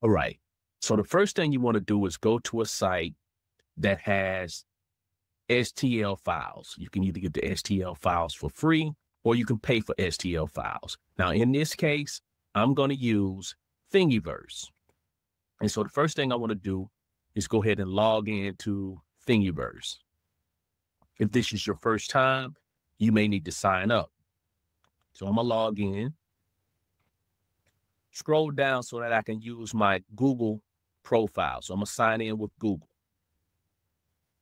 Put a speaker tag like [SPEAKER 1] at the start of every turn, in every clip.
[SPEAKER 1] All right. So the first thing you want to do is go to a site that has STL files. You can either get the STL files for free or you can pay for STL files. Now, in this case, I'm going to use Thingiverse. And so the first thing I want to do is go ahead and log into Thingiverse. If this is your first time, you may need to sign up. So I'm going to log in, scroll down so that I can use my Google profile. So I'm going to sign in with Google.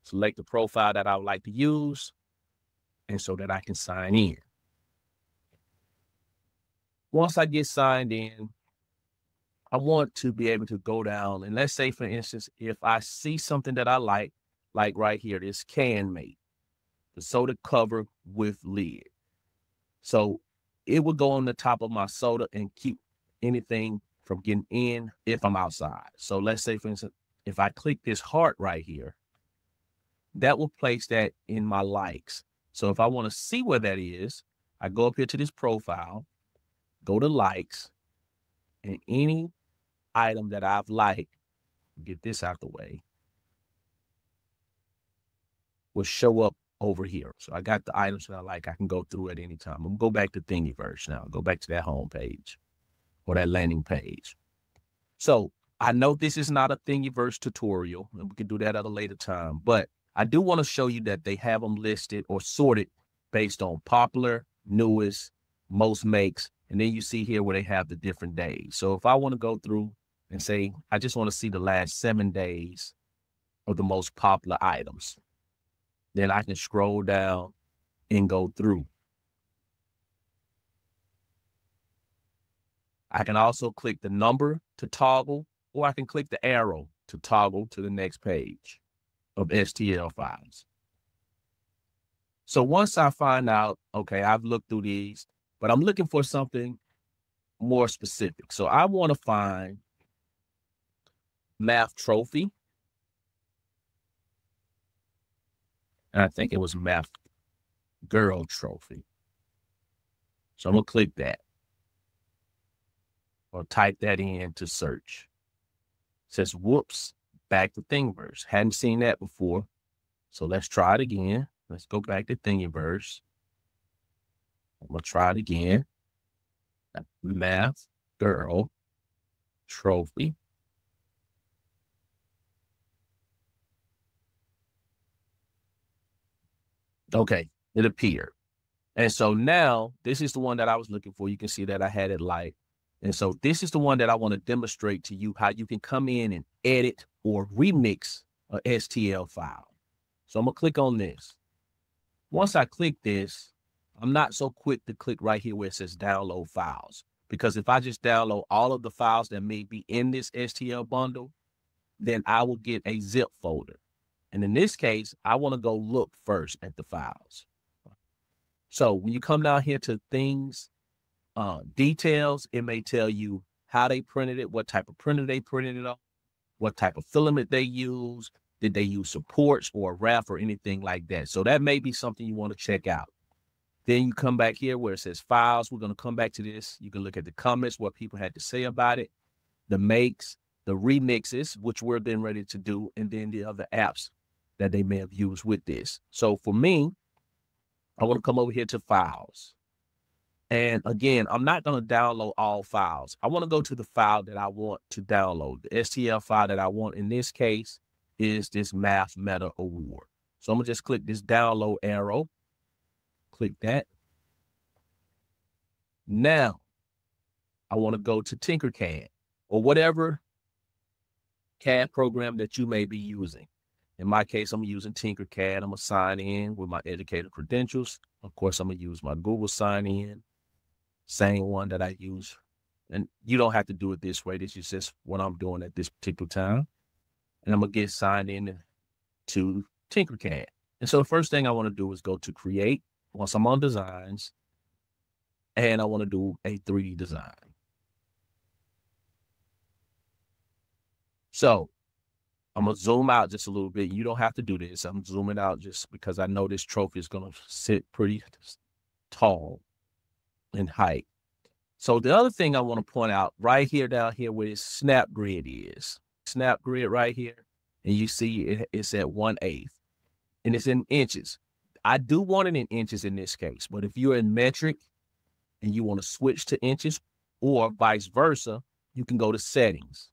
[SPEAKER 1] Select the profile that I would like to use, and so that I can sign in. Once I get signed in, I want to be able to go down and let's say, for instance, if I see something that I like right here, this Can Mate, the soda cover with lid. So it would go on the top of my soda and keep anything from getting in if I'm outside. So let's say, for instance, if I click this heart right here, that will place that in my likes. So if I want to see where that is, I go up here to this profile, go to likes, and any item that I've liked, get this out the way, will show up over here. So I got the items that I like. I can go through at any time. I'm going to go back to Thingiverse now. Go back to that home page or that landing page. So I know this is not a Thingiverse tutorial, and we can do that at a later time, but I do want to show you that they have them listed or sorted based on popular, newest, most makes, and then you see here where they have the different days. So if I want to go through and say, I just want to see the last 7 days of the most popular items, then I can scroll down and go through. I can also click the number to toggle, or I can click the arrow to toggle to the next page of STL files. So once I find out, okay, I've looked through these, but I'm looking for something more specific. So I want to find Math Trophy. And I think it was Math Girl Trophy. So I'm going to click that or type that in to search. It says, whoops, back to Thingiverse. Hadn't seen that before. So let's try it again. Let's go back to Thingiverse. I'm going to try it again. Math Girl Trophy. Okay, it appeared. And so now this is the one that I was looking for. You can see that I had it light. And so this is the one that I want to demonstrate to you how you can come in and edit or remix a STL file. So I'm going to click on this. Once I click this, I'm not so quick to click right here where it says download files, because if I just download all of the files that may be in this STL bundle, then I will get a zip folder. And in this case, I want to go look first at the files. So when you come down here to things, details, it may tell you how they printed it, what type of printer they printed it on, what type of filament they use, did they use supports or a wrap or anything like that. So that may be something you want to check out. Then you come back here where it says files. We're going to come back to this. You can look at the comments, what people had to say about it, the makes, the remixes, which we're then ready to do, and then the other apps that they may have used with this. So for me, I want to come over here to files. And again, I'm not going to download all files. I want to go to the file that I want to download. The STL file that I want in this case is this Math Meta Award. So I'm going to just click this download arrow. Click that. Now, I want to go to Tinkercad or whatever CAD program that you may be using. In my case, I'm using Tinkercad. I'm going to sign in with my educator credentials. Of course, I'm going to use my Google sign-in, same one that I use. And you don't have to do it this way. This is just what I'm doing at this particular time. And I'm going to get signed in to Tinkercad. And so the first thing I want to do is go to Create once I'm on Designs. And I want to do a 3D design. So I'm going to zoom out just a little bit. You don't have to do this. I'm zooming out just because I know this trophy is going to sit pretty tall in height. So the other thing I want to point out right here down here where this snap grid is. Snap grid right here. And you see it's at 1/8 and it's in inches. I do want it in inches in this case, but if you're in metric and you want to switch to inches or vice versa, you can go to settings.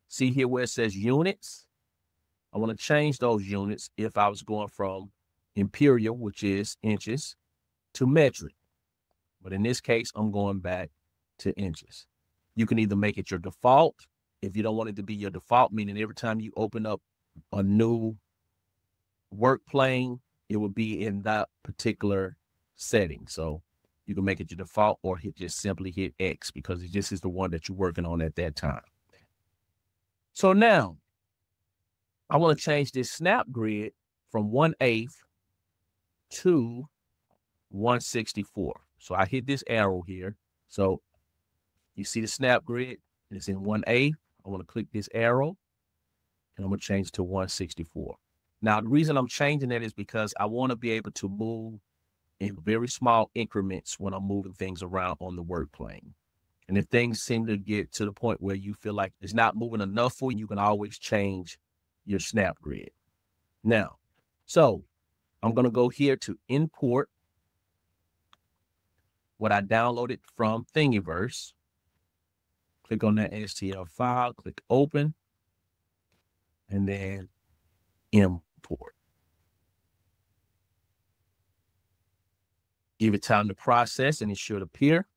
[SPEAKER 1] See here where it says units? I want to change those units if I was going from imperial, which is inches, to metric. But in this case, I'm going back to inches. You can either make it your default. If you don't want it to be your default, meaning every time you open up a new work plane, it will be in that particular setting. So you can make it your default or just simply hit X because this is the one that you're working on at that time. So now I want to change this snap grid from 1/8 to 1/64. So I hit this arrow here. So you see the snap grid, it's in 1/8. I want to click this arrow and I'm going to change it to 1/64. Now, the reason I'm changing that is because I want to be able to move in very small increments when I'm moving things around on the work plane. And if things seem to get to the point where you feel like it's not moving enough for you, you can always change your snap grid. Now, so I'm going to go here to import what I downloaded from Thingiverse. Click on that STL file, click open, and then import. Give it time to process and it should appear.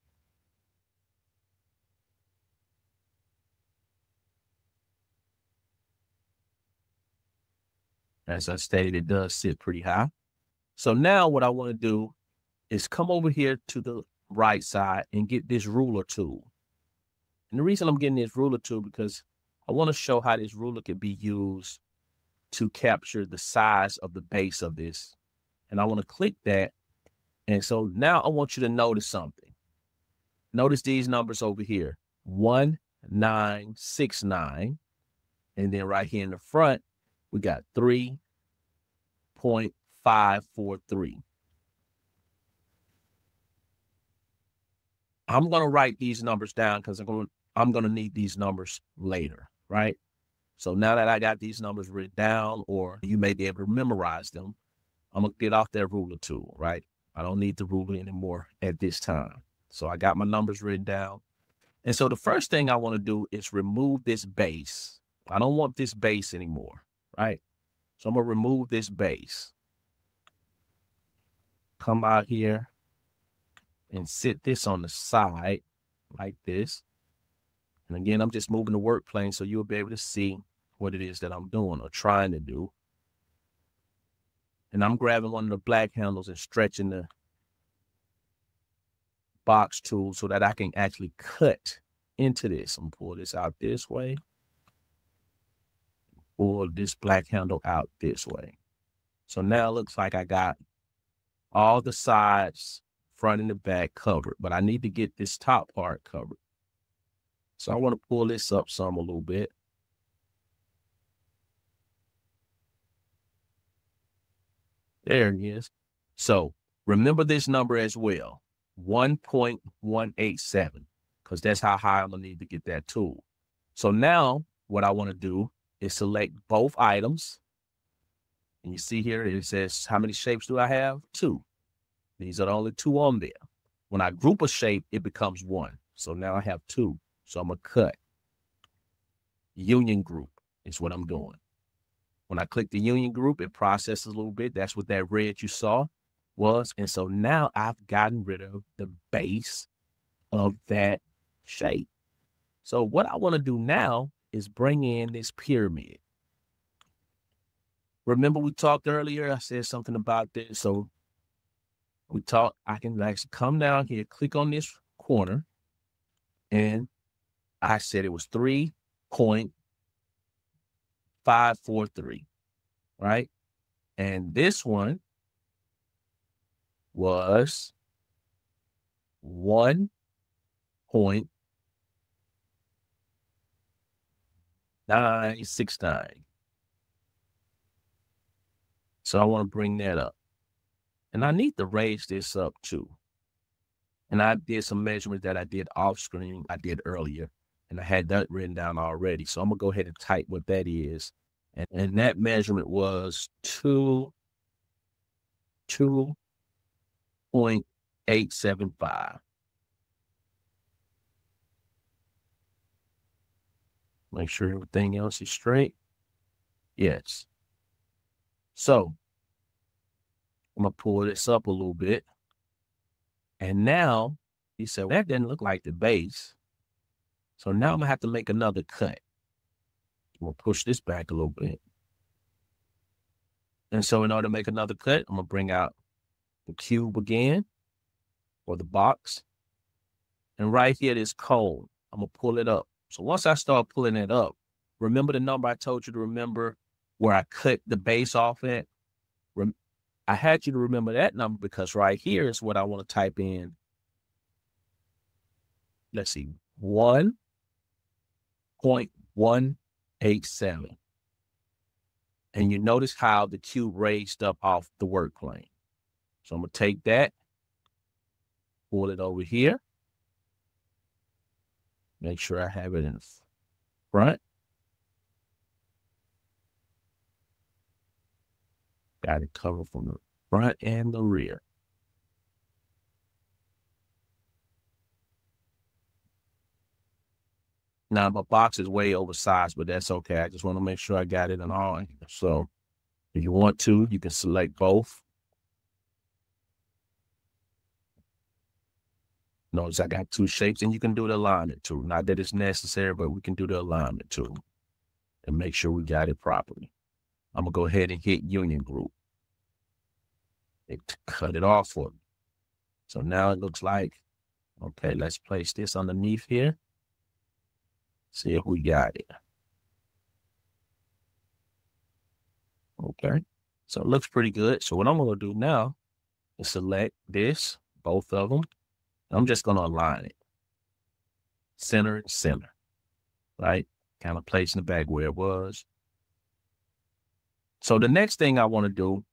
[SPEAKER 1] As I stated, it does sit pretty high. So now what I want to do is come over here to the right side and get this ruler tool. And the reason I'm getting this ruler tool because I want to show how this ruler can be used to capture the size of the base of this. And I want to click that. And so now I want you to notice something. Notice these numbers over here, 1969. And then right here in the front, we got 3.543. I'm going to write these numbers down because I'm going to need these numbers later, right? So now that I got these numbers written down, or you may be able to memorize them, I'm going to get off that ruler tool, right? I don't need the ruler anymore at this time. So I got my numbers written down. And so the first thing I want to do is remove this base. I don't want this base anymore, right? So I'm going to remove this base. Come out here and sit this on the side like this. And again, I'm just moving the work plane so you'll be able to see what it is that I'm doing or trying to do. And I'm grabbing one of the black handles and stretching the box tool so that I can actually cut into this. I'm gonna pull this out this way. Pull this black handle out this way. So now it looks like I got all the sides, front and the back covered, but I need to get this top part covered. So I want to pull this up some a little bit. There it is. So remember this number as well, 1.187, because that's how high I'm going to need to get that tool. So now what I want to do is select both items. And you see here, it says, how many shapes do I have? 2. These are the only 2 on there. When I group a shape, it becomes 1. So now I have 2. So I'm going to cut. Union group is what I'm doing. When I click the union group, it processes a little bit. That's what that red you saw was. And so now I've gotten rid of the base of that shape. So what I want to do now is bring in this pyramid. Remember we talked earlier, I said something about this. So we talked, I can actually come down here, click on this corner, and I said it was 3.543, right? And this one was 1.969. So I want to bring that up. And I need to raise this up too. And I did some measurements that I did off screen, I did earlier, and I had that written down already. So I'm gonna go ahead and type what that is. And that measurement was 2.875. Make sure everything else is straight. Yes. So I'm gonna pull this up a little bit. And now he said, well, that didn't look like the base. So now I'm gonna have to make another cut. I'm gonna push this back a little bit. And so in order to make another cut, I'm gonna bring out the cube again, or the box. And right here, this cone, I'm gonna pull it up. So once I start pulling it up, remember the number I told you to remember where I cut the base off at? I had you to remember that number because right here is what I want to type in. Let's see, 1.187. And you notice how the cube raised up off the work plane. So I'm gonna take that, pull it over here. Make sure I have it in the front. Got it covered from the front and the rear. Now my box is way oversized, but that's okay. I just want to make sure I got it in all. So if you want to, you can select both. Notice I got two shapes, and you can do the alignment too. Not that it's necessary, but we can do the alignment too and make sure we got it properly. I'm gonna go ahead and hit Union Group. It cut it off for me. So now it looks like, okay, let's place this underneath here. See if we got it. Okay, so it looks pretty good. So what I'm gonna do now is select this, both of them. I'm just gonna align it. Center and center, right? Kind of placing it back where it was. So the next thing I wanna do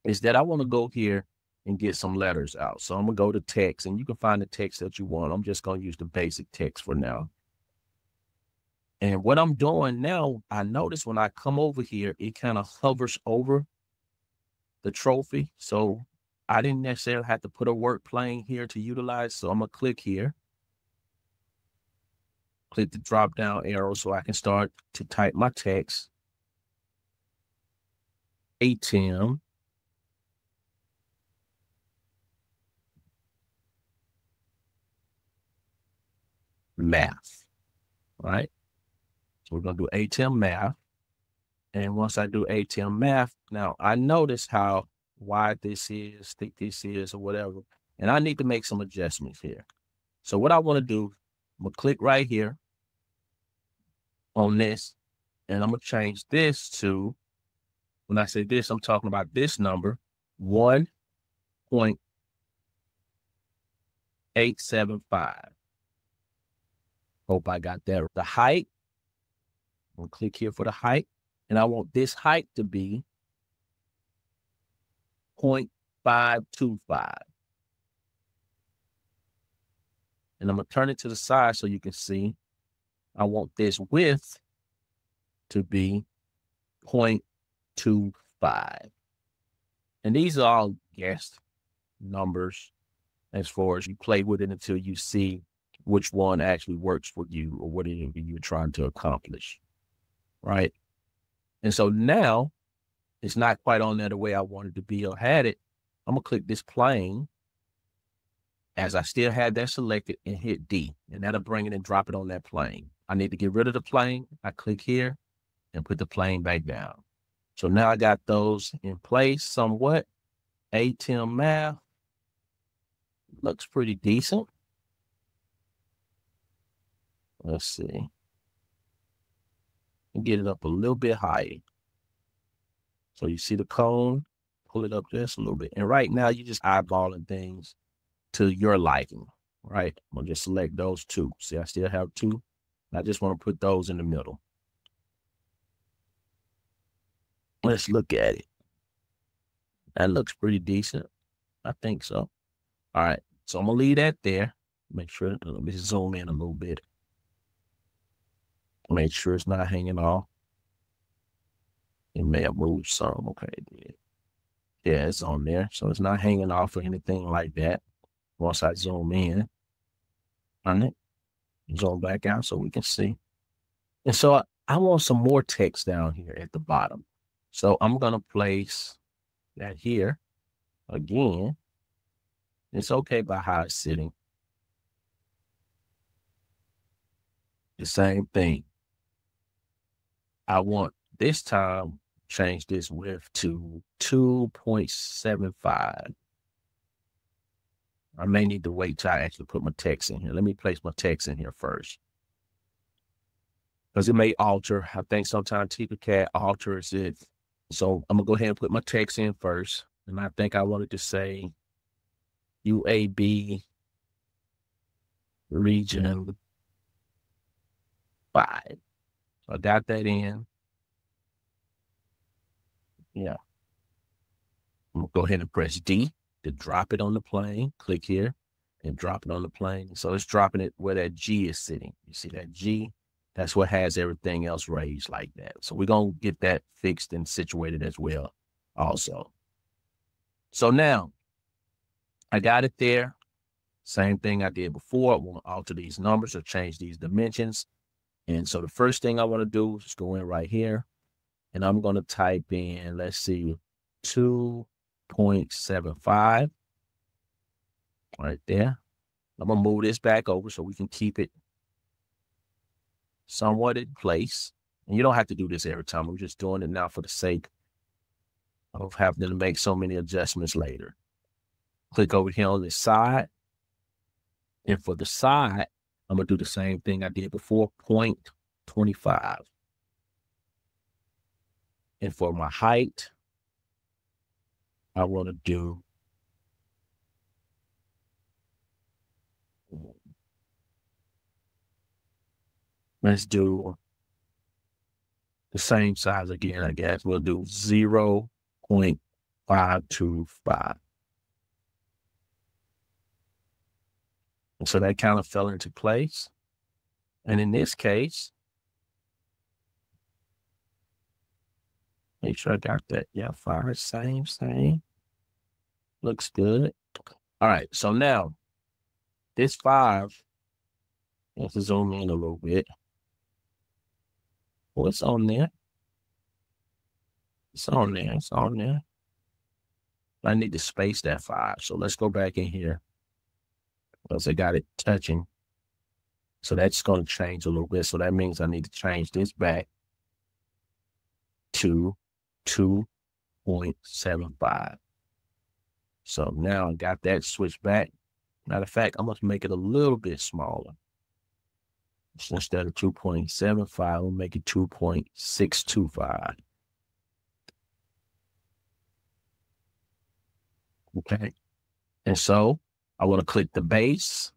[SPEAKER 1] is that I wanna go here and get some letters out. So I'm gonna go to text, and you can find the text that you want. I'm just gonna use the basic text for now. And what I'm doing now, I notice when I come over here, it kind of hovers over the trophy. So I didn't necessarily have to put a work plane here to utilize. So I'm gonna click here, click the drop down arrow so I can start to type my text. ATM. Math, right? So we're gonna do ATM math. And once I do ATM math, now I notice how wide this is, thick this is, or whatever. And I need to make some adjustments here. So what I want to do, I'm gonna click right here on this, and I'm gonna change this to, when I say this, I'm talking about this number, 1.875. Hope I got that. The height, I'm gonna click here for the height, and I want this height to be 0.525. And I'm gonna turn it to the side so you can see. I want this width to be 0.25. And these are all guessed numbers as far as you play with it until you see which one actually works for you or what you're trying to accomplish, right? And so now it's not quite on there the way I wanted to be or had it. I'm gonna click this plane as I still had that selected and hit D, and that'll bring it and drop it on that plane. I need to get rid of the plane. I click here and put the plane back down. So now I got those in place somewhat. ATM math looks pretty decent. Let's see. And get it up a little bit higher. So you see the cone, pull it up just a little bit. And right now you're just eyeballing things to your liking, right? I'm gonna just select those two. See, I still have two. I just want to put those in the middle. Let's look at it. That looks pretty decent. I think so. All right. So I'm gonna leave that there. Make sure, let me zoom in a little bit. Make sure it's not hanging off. It may have moved some. Okay, yeah, it's on there. So it's not hanging off or anything like that. Once I zoom in on it, zoom back out so we can see. And so I want some more text down here at the bottom. So I'm gonna place that here again. It's okay by how it's sitting. The same thing. I want this time change this width to 2.75. I may need to wait till I actually put my text in here. Let me place my text in here first, because it may alter. I think sometimes Tinkercad alters it. So I'm gonna go ahead and put my text in first. And I think I wanted to say UAB region 5. So I got that in. Yeah. I'm gonna go ahead and press D to drop it on the plane. Click here and drop it on the plane. So it's dropping it where that G is sitting. You see that G? That's what has everything else raised like that. So we're gonna get that fixed and situated as well also. So now I got it there. Same thing I did before. I want to alter these numbers or change these dimensions. And so the first thing I want to do is go in right here, and I'm going to type in, let's see, 2.75 right there. I'm going to move this back over so we can keep it somewhat in place. And you don't have to do this every time. I'm just doing it now for the sake of having to make so many adjustments later. Click over here on this side. And for the side, I'm going to do the same thing I did before, 0.25. And for my height, I want to do let's do the same size again, I guess. We'll do 0.525. And so that kind of fell into place. And in this case, make sure I got that. Yeah, 5, same. Looks good. All right, so now this 5, let's zoom in a little bit. What's on there? It's on there. I need to space that 5. So let's go back in here. Because I got it touching. So that's going to change a little bit. So that means I need to change this back to 2.75. So now I got that switched back. Matter of fact, I'm going to make it a little bit smaller. So instead of 2.75, we'll make it 2.625. Okay. And so I want to click the base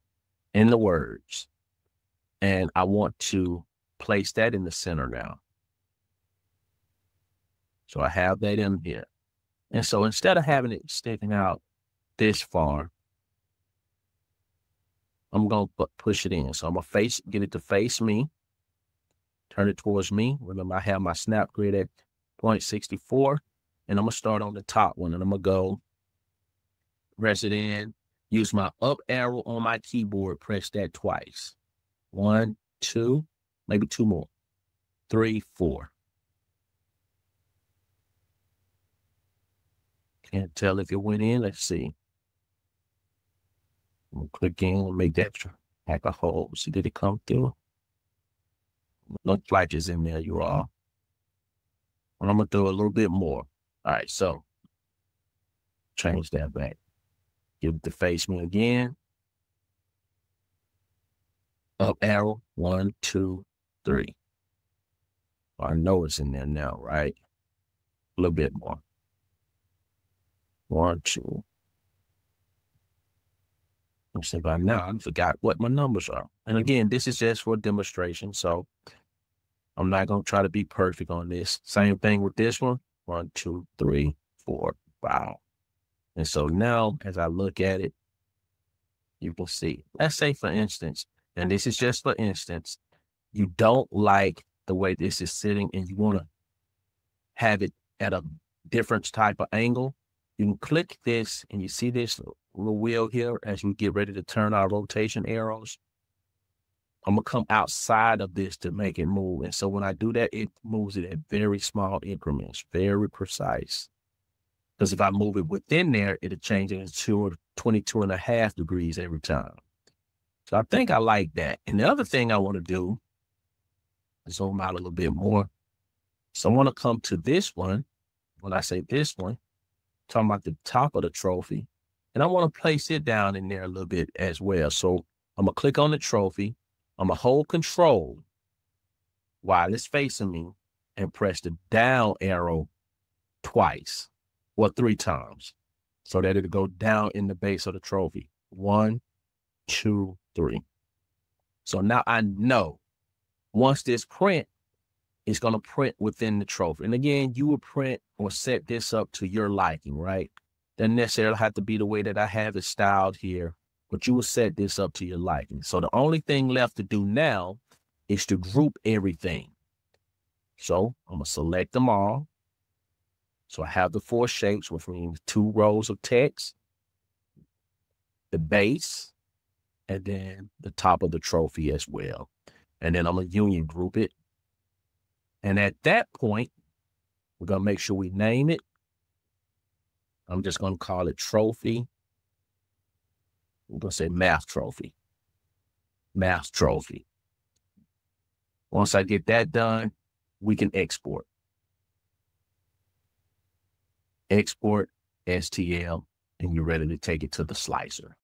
[SPEAKER 1] and the words. And I want to place that in the center now. So I have that in here. And so instead of having it sticking out this far, I'm going to push it in. So I'm going to get it to face me, turn it towards me. Remember, I have my snap grid at 0.64, and I'm going to start on the top one, and I'm going to go press it in, use my up arrow on my keyboard, press that twice. 1, 2, maybe 2 more, 3, 4. Can't tell if it went in. Let's see. I'm gonna click in and make that hack a hole. See, did it come through? No flashes in there, you all. And I'm gonna do a little bit more. All right, so change that back. Give it to face me again. Up arrow, 1, 2, 3. I know it's in there now, right? A little bit more. 1, 2. I'm saying by now, I forgot what my numbers are. And again, this is just for a demonstration, so I'm not going to try to be perfect on this. Same thing with this one. 1, 2, 3, 4, 5. And so now, as I look at it, You can see. Let's say, for instance, and this is just for instance, you don't like the way this is sitting and you want to have it at a different type of angle. You can click this and you see this little wheel here as we get ready to turn our rotation arrows. I'm going to come outside of this to make it move. And so when I do that, it moves it at very small increments, very precise. Because if I move it within there, it'll change it to 22.5 degrees every time. So I think I like that. And the other thing I want to do, zoom out a little bit more. So I want to come to this one. When I say this one, talking about the top of the trophy, and I want to place it down in there a little bit as well. So I'm going to click on the trophy. I'm going to hold Control while it's facing me and press the down arrow twice or 3 times so that it'll go down in the base of the trophy. 1, 2, 3. So now I know once this print, it's going to print within the trophy. And again, you will print or set this up to your liking, right? Doesn't necessarily have to be the way that I have it styled here, but you will set this up to your liking. So the only thing left to do now is to group everything. So I'm going to select them all. So I have the 4 shapes, which means 2 rows of text, the base, and then the top of the trophy as well. And then I'm going to union group it. And at that point, we're going to make sure we name it. I'm just going to call it trophy. We're going to say math trophy. Math trophy. Once I get that done, we can export. Export STL, and you're ready to take it to the slicer.